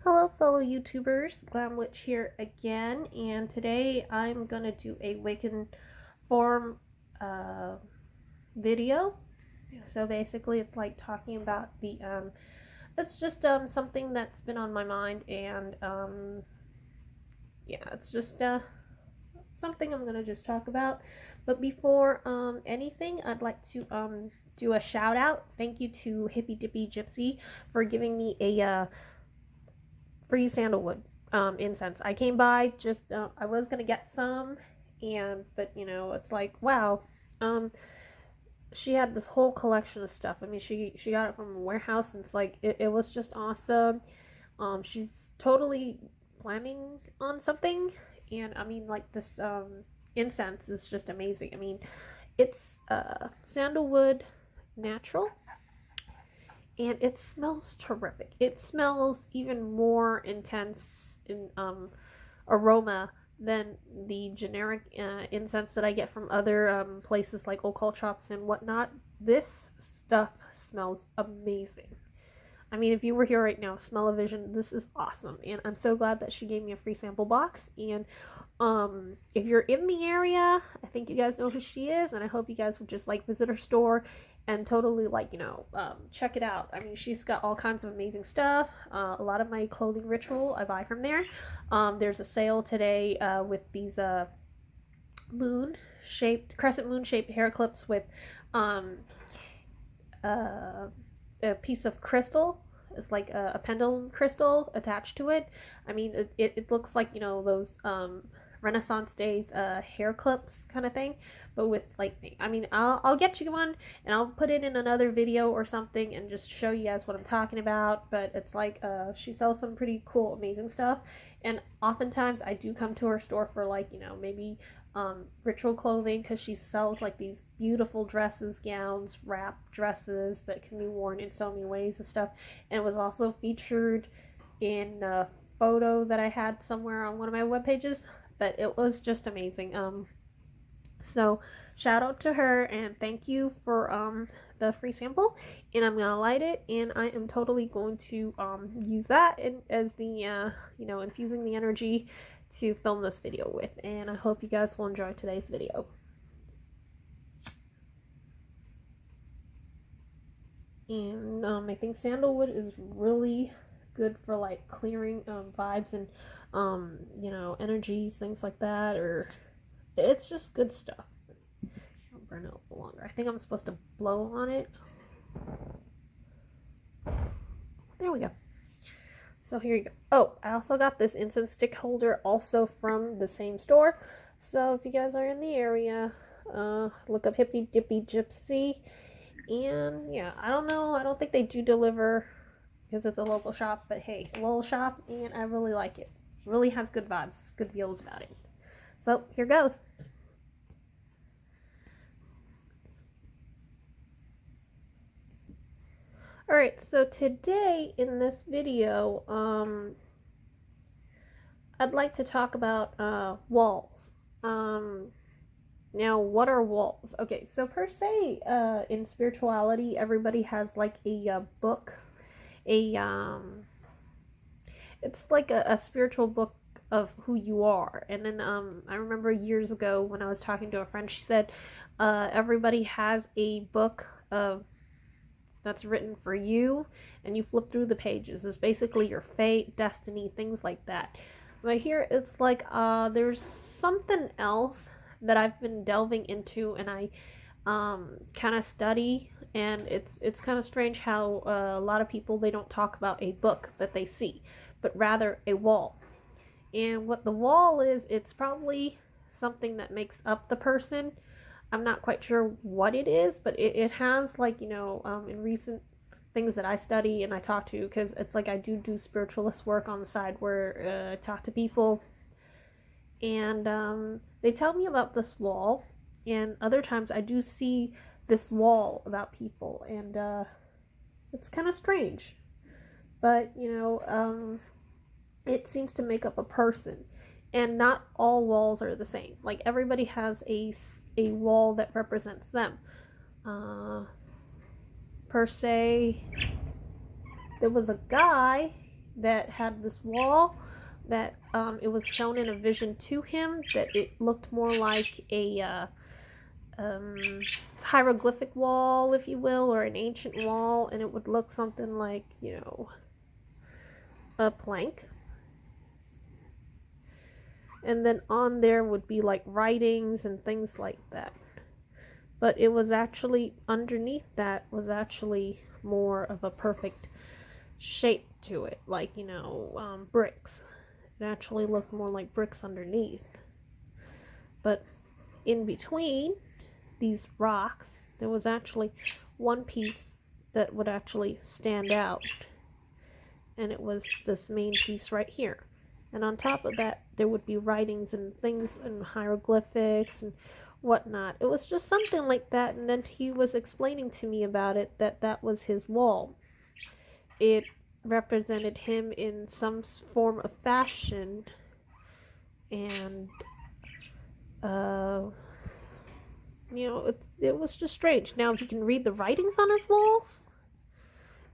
Hello fellow YouTubers, Glamwitch here again, and today I'm gonna do a Wiccan Forum video. So basically it's like talking about the it's just something that's been on my mind, and yeah, it's just something I'm gonna just talk about. But before anything, I'd like to do a shout out. Thank you to Hippy Dippy Gypsy for giving me a free sandalwood incense. I came by just I was gonna get some, but it's like, wow, she had this whole collection of stuff. I mean, she got it from a warehouse, and it's like it was just awesome. She's totally planning on something, and I mean, like, this incense is just amazing. I mean, it's sandalwood natural, and it smells terrific. It smells even more intense in aroma than the generic incense that I get from other places like occult shops and whatnot. This stuff smells amazing. I mean, if you were here right now, smell-o-vision, this is awesome, and I'm so glad that she gave me a free sample box. And if you're in the area, I think you guys know who she is, and I hope you guys would just like visit her store and totally, like, check it out. I mean, she's got all kinds of amazing stuff. A lot of my clothing ritual I buy from there. There's a sale today with these crescent moon shaped hair clips with a piece of crystal. It's like a pendulum crystal attached to it. I mean, it looks like, those Renaissance days hair clips kind of thing, but with, like, I mean, I'll get you one, and I'll put it in another video or something and just show you guys what I'm talking about. But it's like she sells some pretty cool, amazing stuff, and oftentimes I do come to her store for, like, maybe ritual clothing, because she sells like these beautiful dresses, gowns, wrap dresses that can be worn in so many ways and stuff. And it was also featured in a photo that I had somewhere on one of my web pages, but it was just amazing. So shout out to her, and thank you for the free sample. And I'm gonna light it, and I am totally going to use that as the infusing the energy to film this video with. And I hope you guys will enjoy today's video. And I think sandalwood is really good for, like, clearing vibes and energies, things like that, or it's just good stuff. I'll burn it a little longer. I think I'm supposed to blow on it. There we go. So here you go. Oh, I also got this incense stick holder also from the same store. So if you guys are in the area, look up Hippy Dippy Gypsy. And yeah, I don't know, I don't think they do deliver because it's a local shop, but hey, a little shop, and I really like it. It really has good vibes, good feels about it. So here goes. Alright, so today in this video, I'd like to talk about walls. Now, what are walls? Okay, so per se, in spirituality, everybody has like a book, it's like a spiritual book of who you are. And then I remember years ago when I was talking to a friend, she said everybody has a book of that's written for you, and you flip through the pages. It's basically your fate, destiny, things like that. But here it's like there's something else that I've been delving into, and I kind of study, and it's kind of strange how a lot of people, they don't talk about a book that they see, but rather a wall. And what the wall is, it's probably something that makes up the person. I'm not quite sure what it is, but it has, like, in recent things that I study and I talk to, because it's like I do spiritualist work on the side where I talk to people, and they tell me about this wall, and other times I do see this wall about people, and it's kind of strange, but it seems to make up a person, and not all walls are the same. Like, everybody has a wall that represents them. Per se, there was a guy that had this wall that it was shown in a vision to him that it looked more like a hieroglyphic wall, if you will, or an ancient wall, and it would look something like, you know, a plank. And then on there would be like writings and things like that. But it was actually, underneath that was actually more of a perfect shape to it, like, you know, bricks. It actually looked more like bricks underneath. But in between these rocks, there was actually one piece that would actually stand out. And it was this main piece right here. And on top of that, there would be writings and things and hieroglyphics and whatnot. It was just something like that. And then he was explaining to me about it, that that was his wall. It represented him in some form of fashion. And, you know, it was just strange. Now, if you can read the writings on his walls,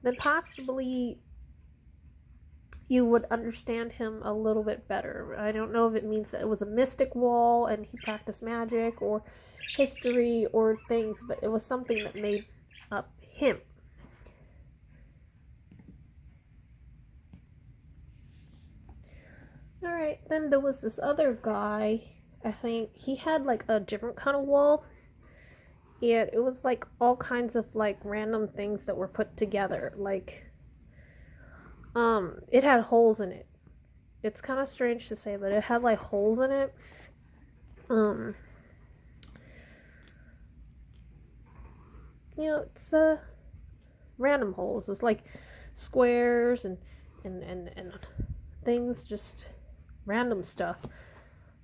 then possibly you would understand him a little bit better. I don't know if it means that it was a mystic wall and he practiced magic or history or things, but it was something that made up him. Alright, then there was this other guy. I think he had like a different kind of wall. Yeah, it was like all kinds of like random things that were put together. Like, it had holes in it. It's kind of strange to say, but it had like holes in it. You know, it's random holes. It's like squares and things, just random stuff.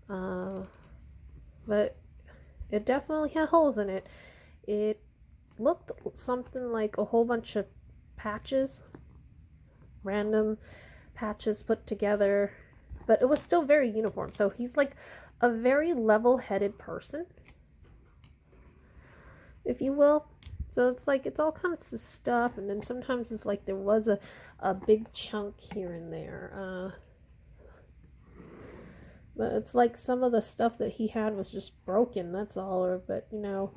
But it definitely had holes in it. It looked something like a whole bunch of patches, random patches put together, but it was still very uniform. So he's like a very level-headed person, if you will. So it's like, it's all kinds of stuff, and then sometimes it's like there was a big chunk here and there. But it's like some of the stuff that he had was just broken, that's all. But, you know,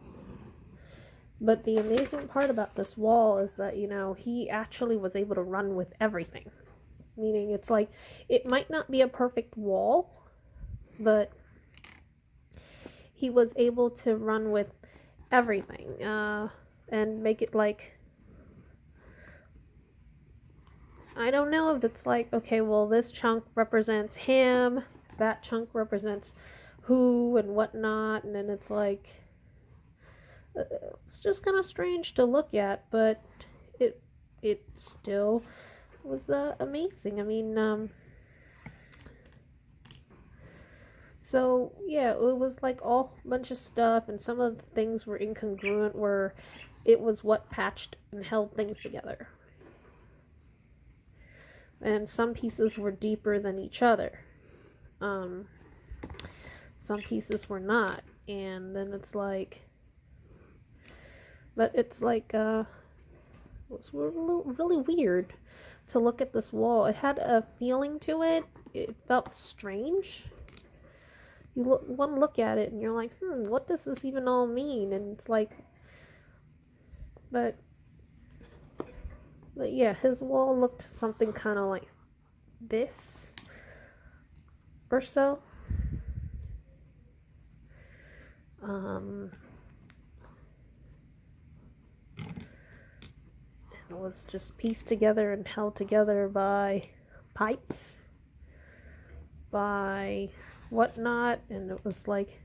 but the amazing part about this wall is that, you know, he actually was able to run with everything. Meaning, it's like, it might not be a perfect wall, but he was able to run with everything, and make it like, I don't know if it's like, okay, well, this chunk represents him, that chunk represents who and whatnot, and then it's like, it's just kind of strange to look at, but it still was amazing. I mean, so yeah, it was like all bunch of stuff, and some of the things were incongruent, where it was what patched and held things together, and some pieces were deeper than each other. Some pieces were not, and then it's like, but it's like, it's really weird to look at this wall. It had a feeling to it. It felt strange. You want to look at it and you're like, what does this even all mean? And it's like, but yeah, his wall looked something kind of like this or so. It was just pieced together and held together by pipes, by whatnot, and it was like,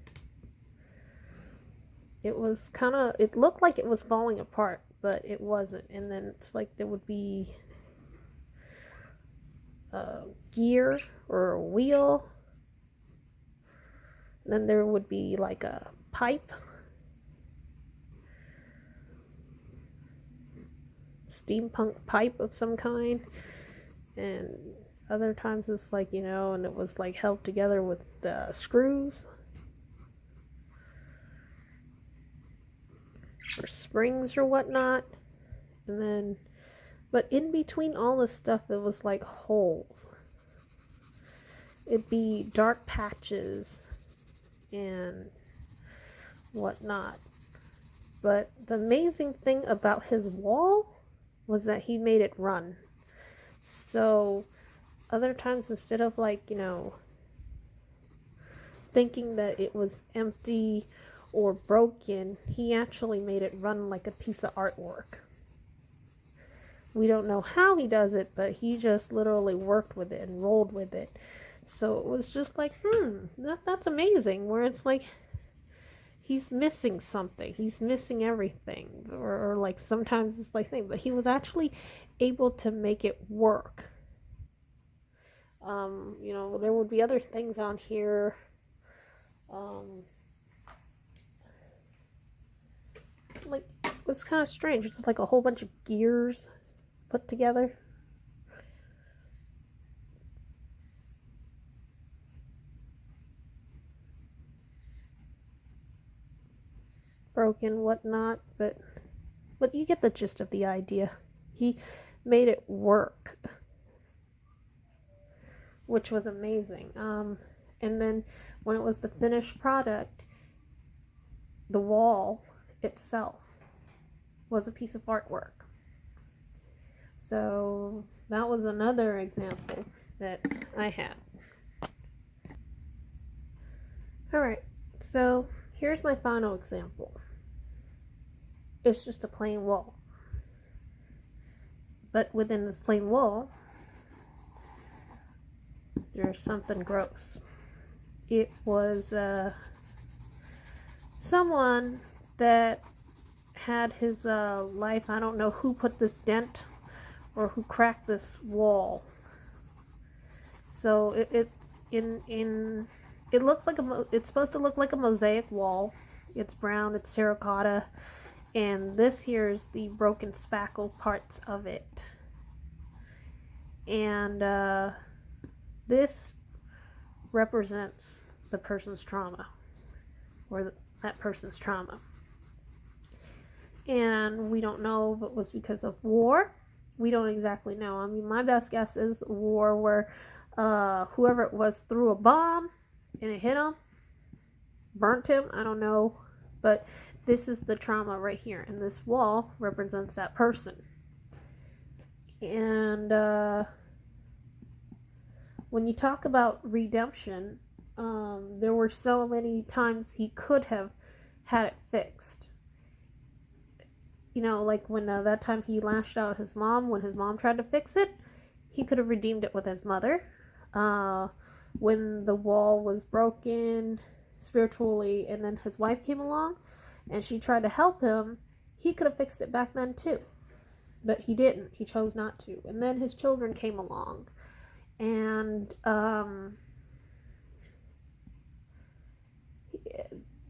it was kind of, it looked like it was falling apart, but it wasn't. And then it's like there would be a gear or a wheel, and then there would be like a pipe, steampunk pipe of some kind, and other times it's like, you know, and it was like held together with screws or springs or whatnot. And then But in between all this stuff, it was like holes. It'd be dark patches and whatnot. But the amazing thing about his wall was that he made it run. So other times, instead of like, thinking that it was empty or broken, he actually made it run like a piece of artwork. We don't know how he does it, but he just literally worked with it and rolled with it. So it was just like, that's amazing. Where it's like, he's missing something. He's missing everything. Or like sometimes it's like thing. But he was actually able to make it work. There would be other things on here. Like, it was kind of strange. It's like a whole bunch of gears put together. Broken, whatnot, but you get the gist of the idea. He made it work, which was amazing. And then when it was the finished product, the wall itself was a piece of artwork. So that was another example that I had. Alright, so here's my final example. It's just a plain wall. But within this plain wall, there's something gross. It was someone that had his life. I don't know who put this dent or who cracked this wall. So it looks like it's supposed to look like a mosaic wall. It's brown, it's terracotta, and this here is the broken spackle parts of it. And this represents the person's trauma, or that person's trauma. And we don't know if it was because of war. We don't exactly know. I mean, my best guess is war where whoever it was threw a bomb and it hit him, burnt him. I don't know. But this is the trauma right here. And this wall represents that person. And when you talk about redemption, there were so many times he could have had it fixed. Like when that time he lashed out at his mom, when his mom tried to fix it, he could have redeemed it with his mother. When the wall was broken spiritually and then his wife came along and she tried to help him, he could have fixed it back then too. But he didn't. He chose not to. And then his children came along. And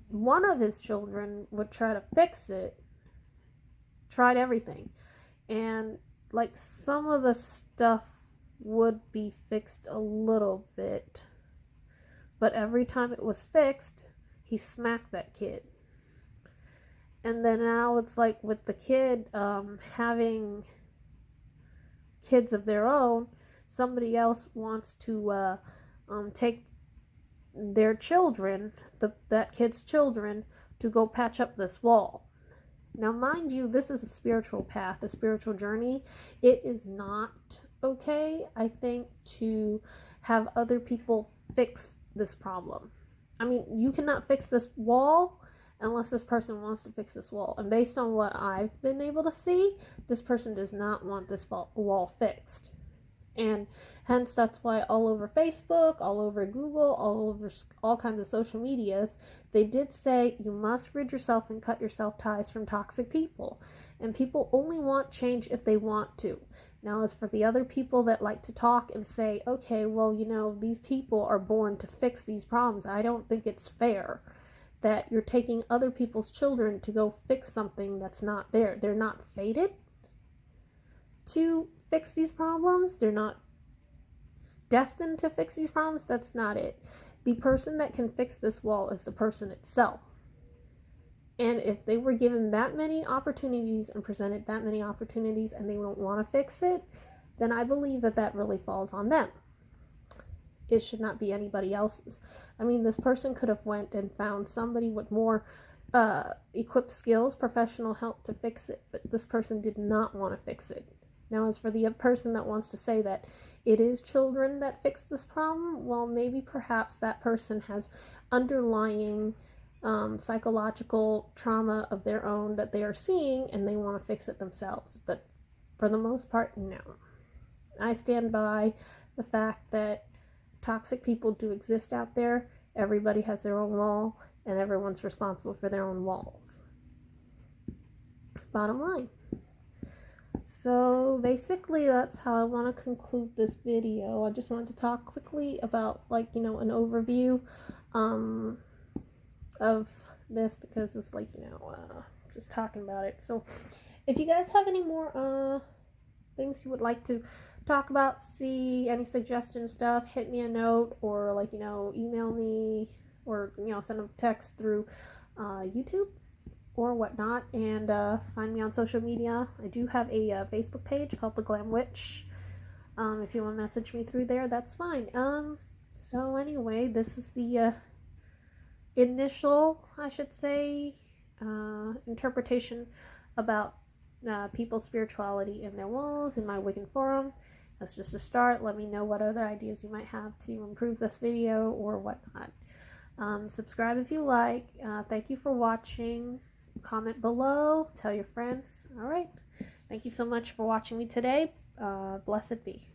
one of his children would try to fix it, tried everything, and like some of the stuff would be fixed a little bit, but every time it was fixed, he smacked that kid. And then now it's like with the kid having kids of their own, somebody else wants to take their children, that kid's children, to go patch up this wall. Now, mind you, this is a spiritual path, a spiritual journey. It is not okay, I think, to have other people fix this problem. I mean, you cannot fix this wall unless this person wants to fix this wall. And based on what I've been able to see, this person does not want this wall fixed. And hence that's why all over Facebook, all over Google, all over all kinds of social medias, they did say you must rid yourself and cut yourself ties from toxic people. And people only want change if they want to. Now, as for the other people that like to talk and say, okay, well, these people are born to fix these problems, I don't think it's fair that you're taking other people's children to go fix something that's not there. They're not fated to fix these problems. They're not destined to fix these problems. That's not it. The person that can fix this wall is the person itself. And if they were given that many opportunities and presented that many opportunities and they don't want to fix it, then I believe that that really falls on them. It should not be anybody else's. I mean, this person could have went and found somebody with more equipped skills, professional help to fix it, but this person did not want to fix it. Now, as for the person that wants to say that it is children that fix this problem, well, maybe perhaps that person has underlying psychological trauma of their own that they are seeing and they want to fix it themselves. But for the most part, no. I stand by the fact that toxic people do exist out there. Everybody has their own wall, and everyone's responsible for their own walls. Bottom line. So basically that's how I want to conclude this video. I just wanted to talk quickly about, like, an overview of this, because it's like, just talking about it. So if you guys have any more things you would like to talk about, see any suggestion stuff, hit me a note, or email me, or send a text through YouTube or whatnot, and find me on social media. I do have a Facebook page called The Glam Witch. If you want to message me through there, that's fine. So anyway, this is the initial, I should say, interpretation about people's spirituality and their walls in my Wiccan Forum. That's just a start. Let me know what other ideas you might have to improve this video or whatnot. Subscribe if you like. Thank you for watching. Comment below. Tell your friends. Alright. Thank you so much for watching me today. Blessed be.